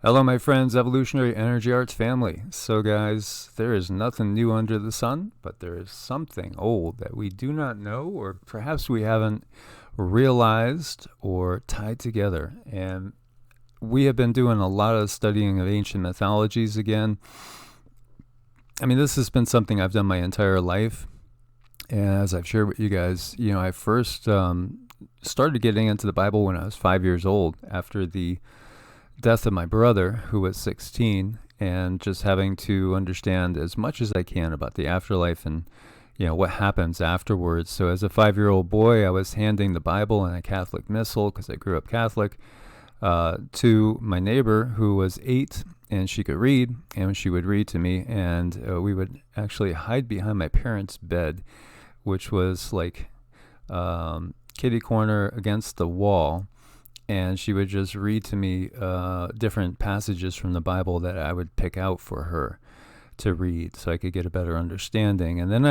Hello, my friends, Evolutionary Energy Arts family. So, guys, there is nothing new under the sun, but there is something old that we do not know, or perhaps we haven't realized or tied together. And we have been doing a lot of studying of ancient mythologies again. I mean, this has been something I've done my entire life. And as I've shared with you guys, I first started getting into the Bible when I was 5 years old after the death of my brother, who was 16, and just having to understand as much as I can about the afterlife and what happens afterwards. So as a 5-year-old boy, I was handing the Bible and a Catholic missal, because I grew up Catholic, to my neighbor who was 8, and she could read, and she would read to me, and we would actually hide behind my parents' bed, which was like kitty corner against the wall. And she would just read to me different passages from the Bible that I would pick out for her to read so I could get a better understanding. And then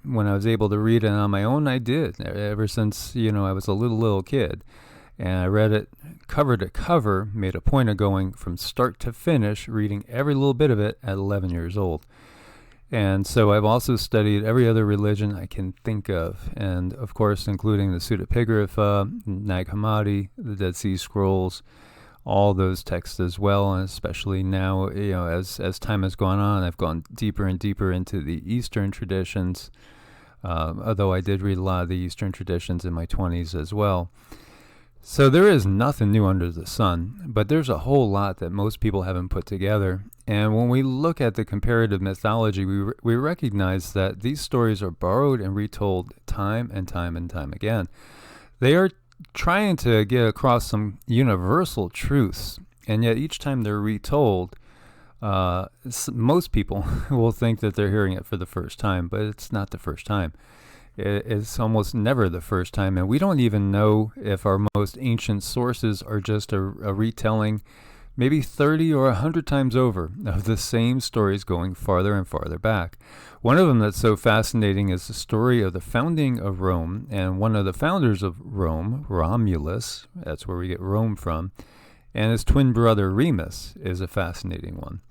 when I was able to read it on my own, I did, ever since, I was a little kid. And I read it cover to cover, made a point of going from start to finish, reading every little bit of it at 11 years old. And so I've also studied every other religion I can think of, and of course including the Pseudepigrapha, Nag Hammadi, the Dead Sea Scrolls, all those texts as well. And especially now, as time has gone on, I've gone deeper and deeper into the Eastern traditions, although I did read a lot of the Eastern traditions in my 20s as well. So there is nothing new under the sun, but there's a whole lot that most people haven't put together. And when we look at the comparative mythology, we recognize that these stories are borrowed and retold time and time and time again. They are trying to get across some universal truths, and yet each time they're retold, most people will think that they're hearing it for the first time, but it's not the first time. It's almost never the first time, and we don't even know if our most ancient sources are just a retelling, maybe 30 or 100 times over, of the same stories going farther and farther back. One of them that's so fascinating is the story of the founding of Rome, and one of the founders of Rome, Romulus, that's where we get Rome from, and his twin brother Remus is a fascinating one.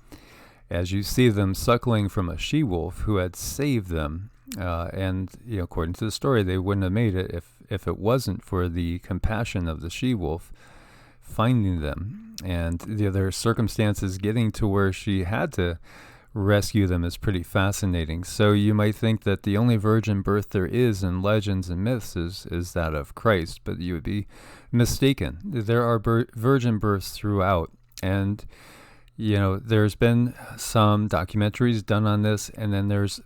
As you see them suckling from a she-wolf who had saved them, and according to the story, they wouldn't have made it if it wasn't for the compassion of the she-wolf finding them, and their circumstances getting to where she had to rescue them is pretty fascinating. So you might think that the only virgin birth there is in legends and myths is that of Christ, but you would be mistaken. There are virgin births throughout, and there's been some documentaries done on this, and then there's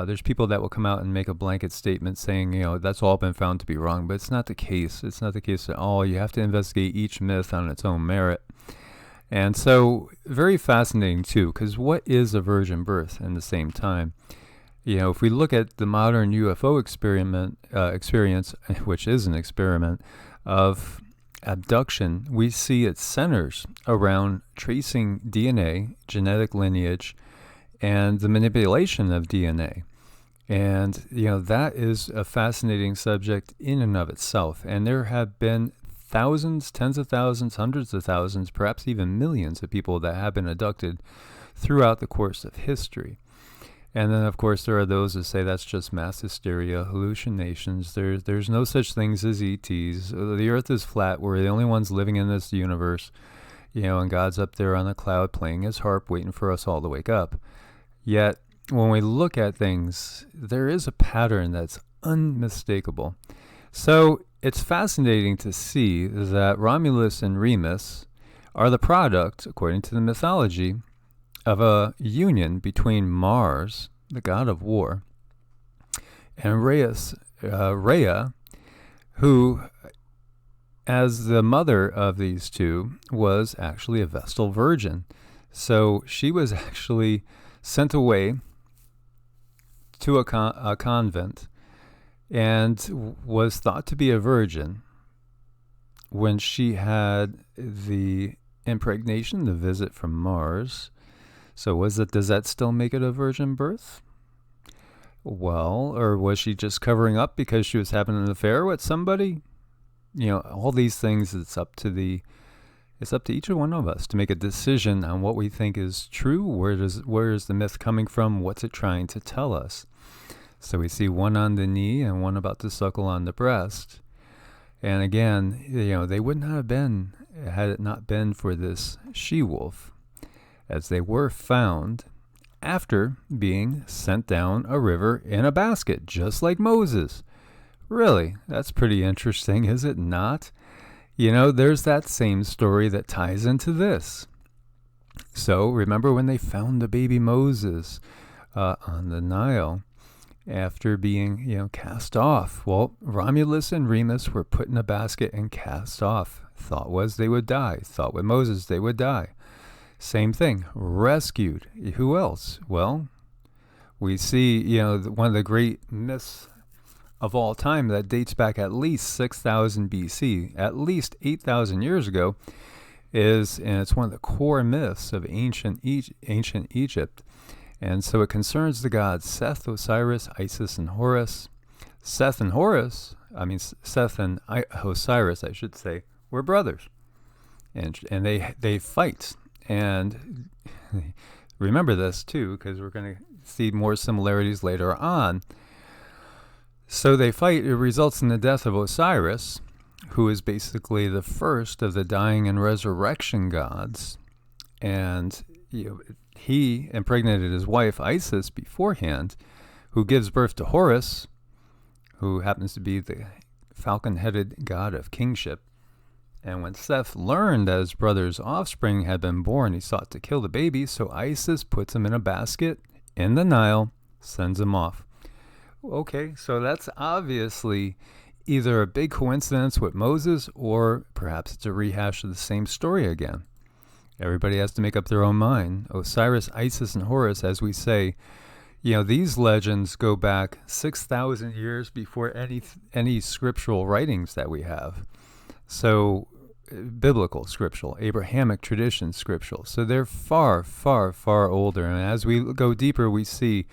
there's people that will come out and make a blanket statement saying, that's all been found to be wrong, but it's not the case. It's not the case at all. You have to investigate each myth on its own merit. And so, very fascinating too, because what is a virgin birth in the same time? If we look at the modern UFO experience, which is an experiment of abduction, we see it centers around tracing DNA, genetic lineage, and the manipulation of DNA. And, that is a fascinating subject in and of itself. And there have been thousands, tens of thousands, hundreds of thousands, perhaps even millions of people that have been abducted throughout the course of history. And then, of course, there are those that say that's just mass hysteria, hallucinations. There's no such things as ETs. The earth is flat. We're the only ones living in this universe, and God's up there on the cloud playing his harp, waiting for us all to wake up. Yet, when we look at things, there is a pattern that's unmistakable. So it's fascinating to see that Romulus and Remus are the product, according to the mythology, of a union between Mars, the god of war, and Rhea, who, as the mother of these two, was actually a Vestal Virgin. So she was actually sent away to a convent and was thought to be a virgin when she had the impregnation, the visit from Mars. So does that still make it a virgin birth? Well, or was she just covering up because she was having an affair with somebody? All these things, it's up to the It's up to each one of us to make a decision on what we think is true. Where is the myth coming from? What's it trying to tell us? So we see one on the knee and one about to suckle on the breast. And again, they would not have been had it not been for this she-wolf, as they were found after being sent down a river in a basket, just like Moses. Really, that's pretty interesting, is it not? There's that same story that ties into this. So remember when they found the baby Moses on the Nile after being, cast off? Well, Romulus and Remus were put in a basket and cast off. Thought was they would die. Thought with Moses they would die. Same thing, rescued. Who else? Well, we see, one of the great myths of all time that dates back at least 6,000 BC, at least 8,000 years ago, and it's one of the core myths of ancient Egypt. And so it concerns the gods Seth, Osiris, Isis, and Horus. Seth and Osiris, I should say, were brothers. And they fight. And remember this too, because we're going to see more similarities later on. So they fight. It results in the death of Osiris, who is basically the first of the dying and resurrection gods. And he impregnated his wife Isis beforehand, who gives birth to Horus, who happens to be the falcon-headed god of kingship. And when Seth learned that his brother's offspring had been born, he sought to kill the baby, so Isis puts him in a basket in the Nile, sends him off. Okay, so that's obviously either a big coincidence with Moses, or perhaps it's a rehash of the same story again. Everybody has to make up their own mind. Osiris, Isis, and Horus, as we say, these legends go back 6,000 years before any scriptural writings that we have. So, biblical scriptural, Abrahamic tradition scriptural. So they're far, far, far older. And as we go deeper, we see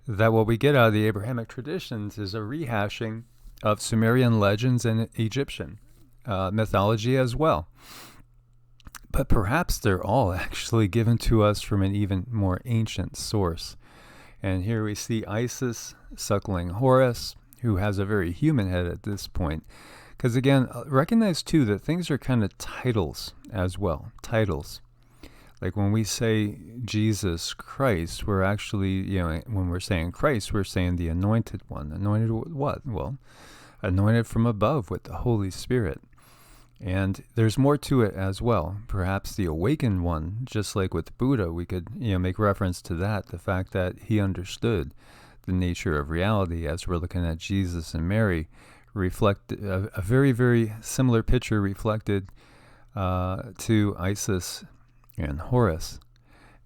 that what we get out of the Abrahamic traditions is a rehashing of Sumerian legends and Egyptian mythology as well. But perhaps they're all actually given to us from an even more ancient source. And here we see Isis suckling Horus, who has a very human head at this point. Because again, recognize too that things are kind of titles as well. Titles. Like when we say Jesus Christ, we're actually, when we're saying Christ, we're saying the anointed one. Anointed with what? Well, anointed from above with the Holy Spirit. And there's more to it as well. Perhaps the awakened one, just like with Buddha, we could, make reference to that, the fact that he understood the nature of reality as we're looking at Jesus and Mary, reflect a very, very similar picture reflected to Isis and Horus.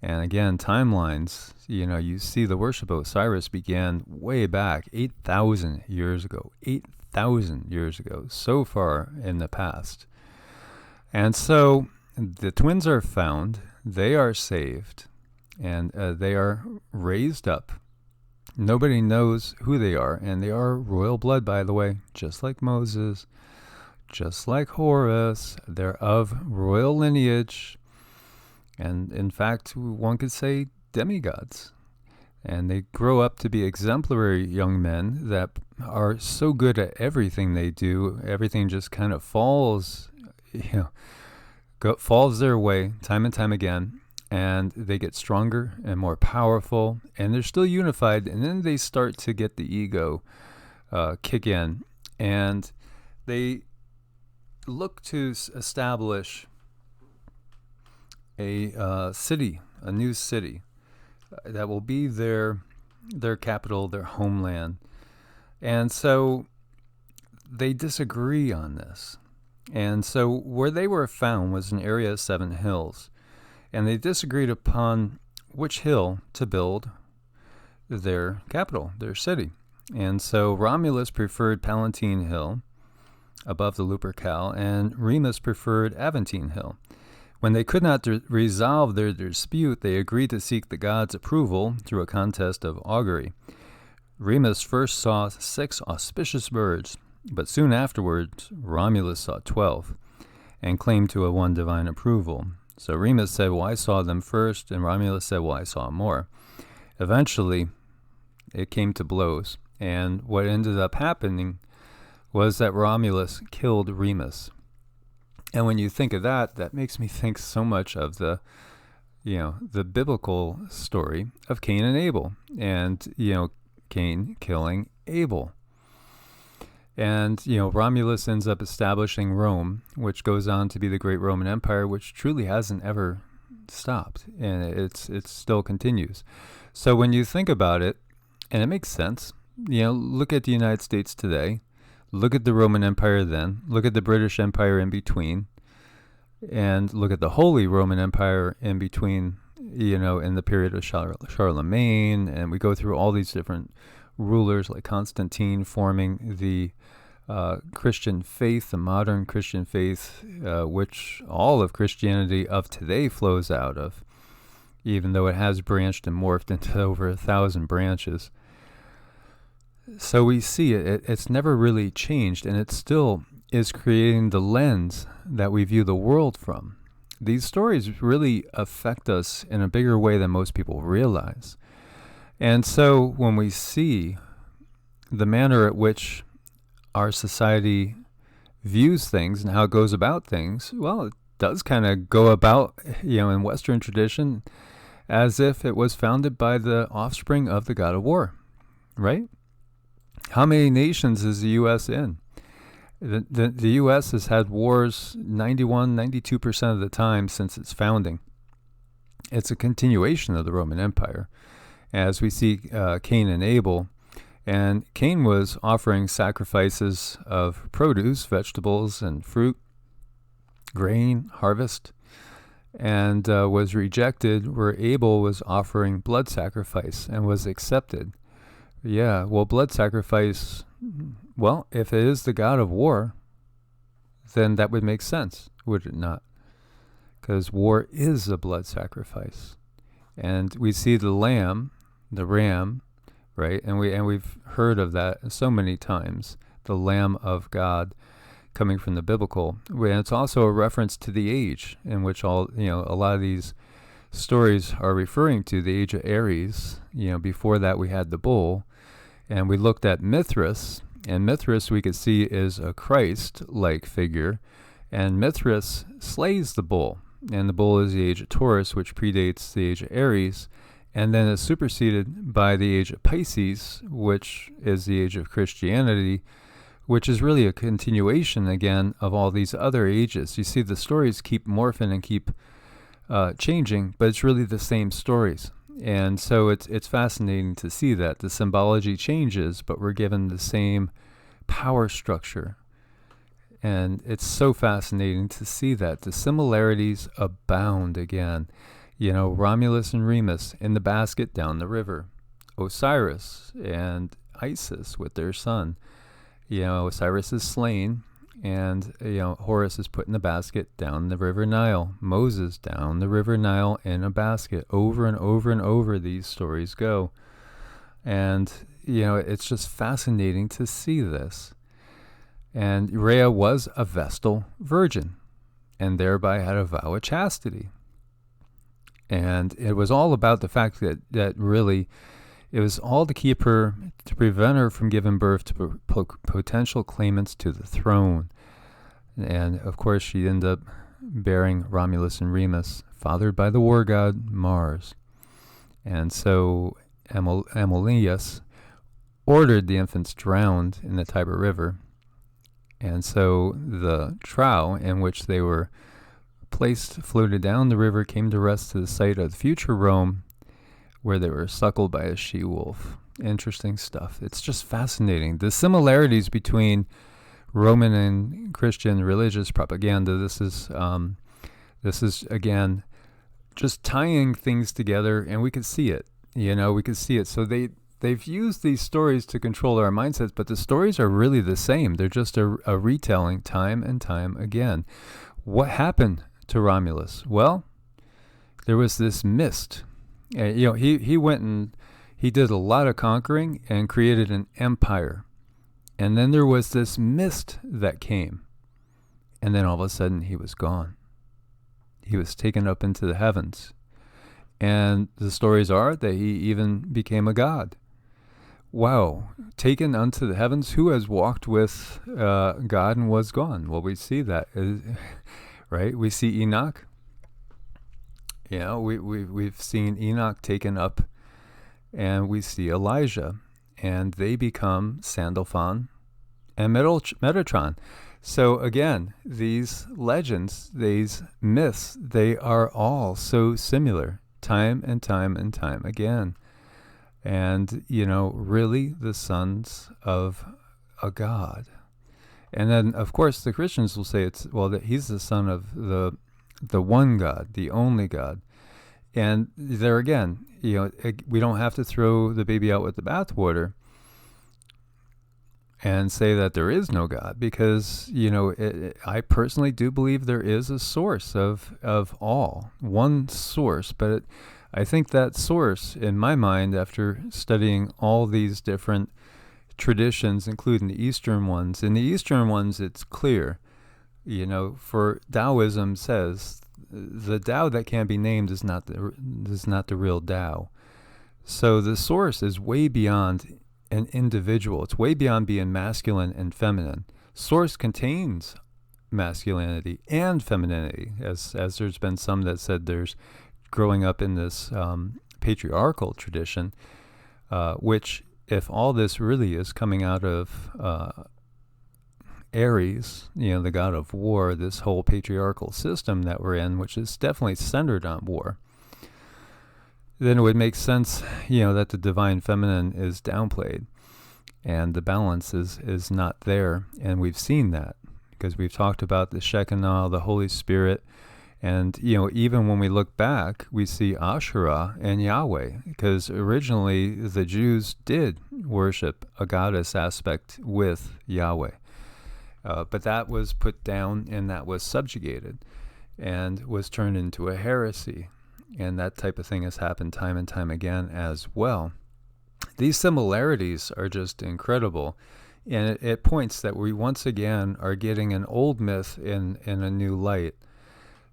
And again, timelines, you see the worship of Osiris began way back, 8,000 years ago. 8,000 years ago, so far in the past. And so the twins are found, they are saved, and they are raised up. Nobody knows who they are, and they are royal blood, by the way, just like Moses, just like Horus. They're of royal lineage, and in fact, one could say demigods. And they grow up to be exemplary young men that are so good at everything they do. Everything just kind of falls, falls their way time and time again. And they get stronger and more powerful. And they're still unified. And then they start to get the ego kick in. And they look to establish a city, a new city. That will be their capital, their homeland. And so they disagree on this. And so where they were found was an area of 7 hills. And they disagreed upon which hill to build their capital, their city. And so Romulus preferred Palatine Hill above the Lupercal, and Remus preferred Aventine Hill. When they could not resolve their dispute, they agreed to seek the gods' approval through a contest of augury. Remus first saw 6 auspicious birds, but soon afterwards Romulus saw 12. and claimed to have won divine approval. So Remus said, well, I saw them first, and Romulus said, well, I saw more. Eventually, it came to blows, and what ended up happening was that Romulus killed Remus. And when you think of that, that makes me think so much of the biblical story of Cain and Abel, and, Cain killing Abel. And, Romulus ends up establishing Rome, which goes on to be the great Roman Empire, which truly hasn't ever stopped, and it still continues. So when you think about it, and it makes sense, look at the United States today, look at the Roman Empire then, look at the British Empire in between, and look at the Holy Roman Empire in between, in the period of Charlemagne, and we go through all these different rulers like Constantine forming the Christian faith, the modern Christian faith, which all of Christianity of today flows out of, even though it has branched and morphed into over 1,000 branches. So we see it's never really changed, and it still is creating the lens that we view the world from. These stories really affect us in a bigger way than most people realize. And so when we see the manner at which our society views things and how it goes about things, well, it does kind of go about, in Western tradition, as if it was founded by the offspring of the god of war, right? How many nations is the U.S. in? The U.S. has had wars 92% of the time since its founding. It's a continuation of the Roman Empire. As we see Cain and Abel, and Cain was offering sacrifices of produce, vegetables, and fruit, grain, harvest, and was rejected, where Abel was offering blood sacrifice and was accepted. Yeah, well, blood sacrifice, well, if it is the god of war, then that would make sense, would it not? Because war is a blood sacrifice. And we see the lamb, the ram, right? And we've heard of that so many times, the Lamb of God coming from the biblical. And it's also a reference to the age in which a lot of these stories are referring to, the age of Aries. Before that we had the bull, and we looked at Mithras, and Mithras we could see is a Christ-like figure, and Mithras slays the bull, and the bull is the age of Taurus, which predates the age of Aries, and then is superseded by the age of Pisces, which is the age of Christianity, which is really a continuation again of all these other ages. You see, the stories keep morphing and keep changing, but it's really the same stories. And so it's fascinating to see that the symbology changes, but we're given the same power structure. And it's so fascinating to see that the similarities abound again. Romulus and Remus in the basket down the river, Osiris and Isis with their son. Osiris is slain, and Horus is put in the basket down the river Nile. Moses down the river Nile in a basket. Over and over and over these stories go. And, it's just fascinating to see this. And Rhea was a Vestal virgin, and thereby had a vow of chastity. And it was all about the fact that really, it was all to keep her, to prevent her from giving birth to potential claimants to the throne. And of course, she ended up bearing Romulus and Remus, fathered by the war god Mars. And so Amulius ordered the infants drowned in the Tiber River. And so the trough in which they were placed floated down the river, came to rest to the site of future Rome, where they were suckled by a she-wolf. Interesting stuff. It's just fascinating. The similarities between Roman and Christian religious propaganda. This is again just tying things together, and we could see it. We could see it. So they've used these stories to control our mindsets, but the stories are really the same. They're just a retelling time and time again. What happened to Romulus? Well, there was this mist. He went and he did a lot of conquering and created an empire. And then there was this mist that came. And then all of a sudden he was gone. He was taken up into the heavens. And the stories are that he even became a god. Wow, taken unto the heavens, who has walked with God and was gone? Well, we see that, right? We see Enoch. You know, we've seen Enoch taken up, and we see Elijah, and they become Sandalphon and Metatron. So again, these legends, these myths, they are all so similar, time and time and time again. And, you know, really the sons of a god. And then, of course, the Christians will say that he's the son of the one God, the only God. And there again, you know, we don't have to throw the baby out with the bathwater and say that there is no God, because, you know, I personally do believe there is a source of all, one source, but I think that source, in my mind, after studying all these different traditions, including the Eastern ones, in the Eastern ones, it's clear, you know, for Taoism says the Tao that can't be named is not the real Tao. So the source is way beyond an individual. It's way beyond being masculine and feminine. Source contains masculinity and femininity, as there's been some that said there's growing up in this patriarchal tradition, which, if all this really is coming out of Aries, you know, the god of war, this whole patriarchal system that we're in, which is definitely centered on war, then it would make sense, you know, that the divine feminine is downplayed and the balance is not there. And we've seen that because we've talked about the Shekinah, the Holy Spirit. And, you know, even when we look back, we see Asherah and Yahweh, because originally the Jews did worship a goddess aspect with Yahweh. But that was put down and that was subjugated and was turned into a heresy. And that type of thing has happened time and time again as well. These similarities are just incredible. And it points that we once again are getting an old myth in a new light.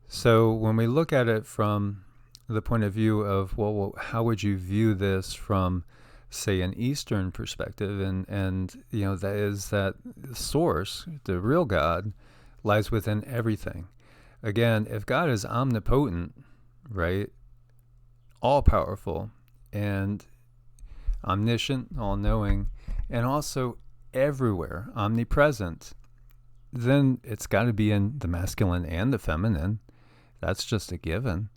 So when we look at it from the point of view of, well, how would you view this from, say, an Eastern perspective? And you know, that is that the source, the real God, lies within everything. Again, if God is omnipotent, right, all-powerful and omniscient, all-knowing, and also everywhere, omnipresent, then it's got to be in the masculine and the feminine. That's just a given.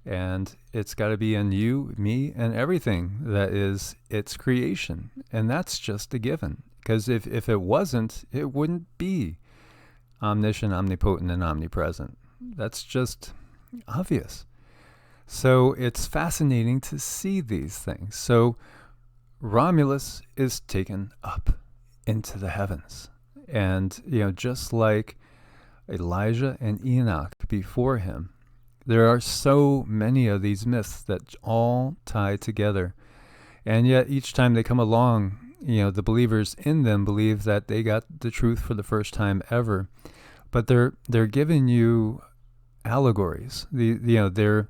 And it's got to be in you, me, and everything that is its creation. And that's just a given. Because if it wasn't, it wouldn't be omniscient, omnipotent, and omnipresent. That's just obvious. So it's fascinating to see these things. So Romulus is taken up into the heavens. And, you know, just like Elijah and Enoch before him, there are so many of these myths that all tie together. And yet each time they come along, you know, the believers in them believe that they got the truth for the first time ever. But they're giving you allegories. They're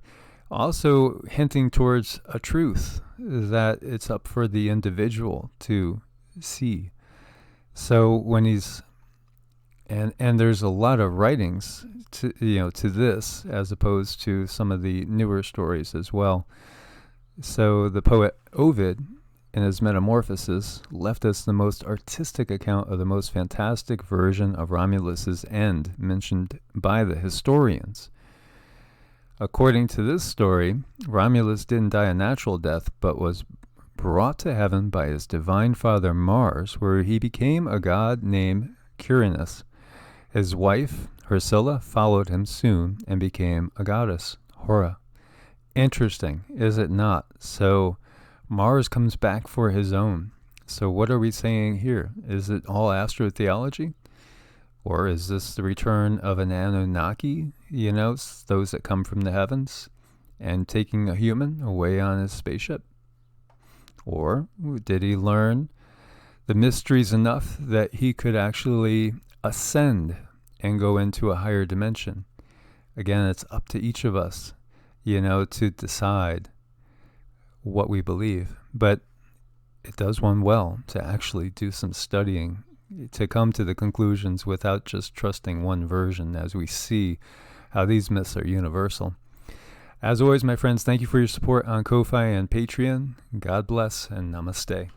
also hinting towards a truth that it's up for the individual to see. So when he's and there's a lot of writings to this, as opposed to some of the newer stories as well. So the poet Ovid, in his Metamorphoses, left us the most artistic account of the most fantastic version of Romulus's end, mentioned by the historians. According to this story, Romulus didn't die a natural death, but was brought to heaven by his divine father Mars, where he became a god named Quirinus. His wife, Hyrsila, followed him soon and became a goddess, Hora. Interesting, is it not? So Mars comes back for his own. So what are we saying here? Is it all astrotheology? Or is this the return of an Anunnaki, those that come from the heavens, and taking a human away on his spaceship? Or did he learn the mysteries enough that he could actually ascend and go into a higher dimension. Again, it's up to each of us, to decide what we believe. But it does one well to actually do some studying, to come to the conclusions without just trusting one version, as we see how these myths are universal. As always, my friends, thank you for your support on Ko-Fi and Patreon. God bless and namaste.